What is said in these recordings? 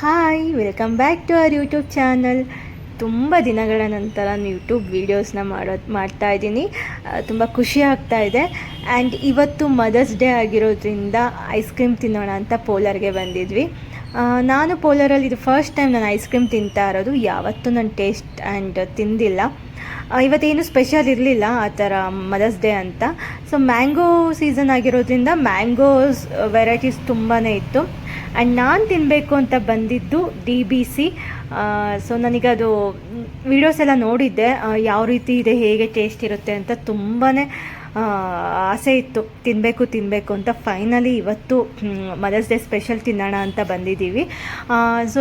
Hi, welcome back to our YouTube channel. ತುಂಬ ದಿನಗಳ ನಂತರ ಯೂಟ್ಯೂಬ್ ವೀಡಿಯೋಸ್ನ ಮಾಡ್ತಾ ಇದ್ದೀನಿ. ತುಂಬ ಖುಷಿ ಆಗ್ತಾ ಇದೆ. ಆ್ಯಂಡ್ ಇವತ್ತು ಮದರ್ಸ್ ಡೇ ಆಗಿರೋದ್ರಿಂದ ಐಸ್ ಕ್ರೀಮ್ ತಿನ್ನೋಣ ಅಂತ ಪೋಲರ್ಗೆ ಬಂದಿದ್ವಿ. ನಾನು ಪೋಲರಲ್ಲಿ ಇದು ಫಸ್ಟ್ ಟೈಮ್ ನಾನು ಐಸ್ ಕ್ರೀಮ್ ತಿಂತಾ ಇರೋದು. ಯಾವತ್ತೂ ನಾನು ಟೇಸ್ಟ್ ಆ್ಯಂಡ್ ತಿಂದಿಲ್ಲ. ಇವತ್ತೇನು ಸ್ಪೆಷಲ್ ಇರಲಿಲ್ಲ ಆ ಥರ ಮದರ್ಸ್ ಡೇ ಅಂತ. ಸೊ ಮ್ಯಾಂಗೋ ಸೀಸನ್ ಆಗಿರೋದ್ರಿಂದ ಮ್ಯಾಂಗೋಸ್ ವೆರೈಟೀಸ್ ತುಂಬಾ ಇತ್ತು. ಆ್ಯಂಡ್ ನಾನು ತಿನ್ನಬೇಕು ಅಂತ ಬಂದಿದ್ದು DBC. ಸೊ ನನಗದು ವೀಡಿಯೋಸ್ ಎಲ್ಲ ನೋಡಿದ್ದೆ, ಯಾವ ರೀತಿ ಇದೆ, ಹೇಗೆ ಟೇಸ್ಟ್ ಇರುತ್ತೆ ಅಂತ ತುಂಬಾ ಆಸೆ ಇತ್ತು, ತಿನ್ನಬೇಕು ಅಂತ. ಫೈನಲಿ ಇವತ್ತು ಮದರ್ಸ್ ಡೇ ಸ್ಪೆಷಲ್ ತಿನ್ನೋಣ ಅಂತ ಬಂದಿದ್ದೀವಿ. ಸೊ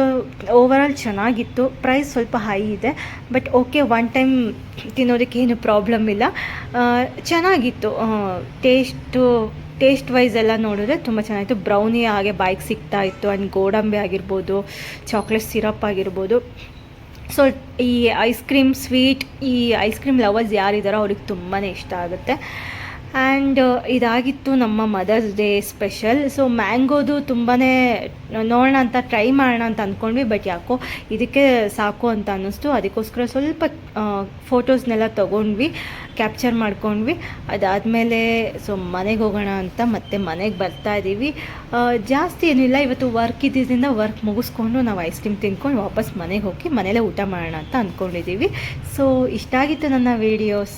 ಓವರಾಲ್ ಚೆನ್ನಾಗಿತ್ತು. ಪ್ರೈಸ್ ಸ್ವಲ್ಪ ಹೈ ಇದೆ, ಬಟ್ ಓಕೆ, ಒನ್ ಟೈಮ್ ತಿನ್ನೋದಕ್ಕೆ ಏನು ಪ್ರಾಬ್ಲಮ್ ಇಲ್ಲ. ಚೆನ್ನಾಗಿತ್ತು. ಟೇಸ್ಟ್ ವೈಸ್ ಎಲ್ಲ ನೋಡಿದ್ರೆ ತುಂಬ ಚೆನ್ನಾಗಿತ್ತು. ಬ್ರೌನಿ ಹಾಗೆ ಬಾಯಿಗೆ ಸಿಗ್ತಾ ಇತ್ತು. ಆ್ಯಂಡ್ ಗೋಡಂಬಿ ಆಗಿರ್ಬೋದು, ಚಾಕ್ಲೇಟ್ ಸಿರಪ್ ಆಗಿರ್ಬೋದು. ಸೊ ಈ ಐಸ್ ಕ್ರೀಮ್ ಈ ಐಸ್ ಕ್ರೀಮ್ ಲವರ್ಸ್ ಯಾರಿದ್ದಾರೋ ಅವ್ರಿಗೆ ತುಂಬಾ ಇಷ್ಟ ಆಗುತ್ತೆ. ಆ್ಯಂಡ್ ಇದಾಗಿತ್ತು ನಮ್ಮ ಮದರ್ಸ್ ಡೇ ಸ್ಪೆಷಲ್. ಸೊ ಮ್ಯಾಂಗೋದು ತುಂಬಾ ನೋಡೋಣ ಅಂತ, ಟ್ರೈ ಮಾಡೋಣ ಅಂತ ಅಂದ್ಕೊಂಡ್ವಿ, ಬಟ್ ಯಾಕೋ ಇದಕ್ಕೆ ಸಾಕು ಅಂತ ಅನ್ನಿಸ್ತು. ಅದಕ್ಕೋಸ್ಕರ ಸ್ವಲ್ಪ ಫೋಟೋಸ್ನೆಲ್ಲ ತೊಗೊಂಡ್ವಿ, ಕ್ಯಾಪ್ಚರ್ ಮಾಡ್ಕೊಂಡ್ವಿ. ಅದಾದಮೇಲೆ ಸೊ ಮನೆಗೆ ಹೋಗೋಣ ಅಂತ ಮತ್ತೆ ಮನೆಗೆ ಬರ್ತಾ ಇದ್ದೀವಿ. ಜಾಸ್ತಿ ಏನಿಲ್ಲ, ಇವತ್ತು ವರ್ಕ್ ಇದ್ದಿದ್ದರಿಂದ ವರ್ಕ್ ಮುಗಿಸ್ಕೊಂಡು ನಾವು ಐಸ್ ಕ್ರೀಮ್ ತಿಂದ್ಕೊಂಡು ವಾಪಸ್ ಮನೆಗೆ ಹೋಗಿ ಮನೇಲೇ ಊಟ ಮಾಡೋಣ ಅಂತ ಅಂದ್ಕೊಂಡಿದ್ದೀವಿ. ಸೊ ಇಷ್ಟಾಗಿತ್ತು ನನ್ನ ವೀಡಿಯೋಸ್.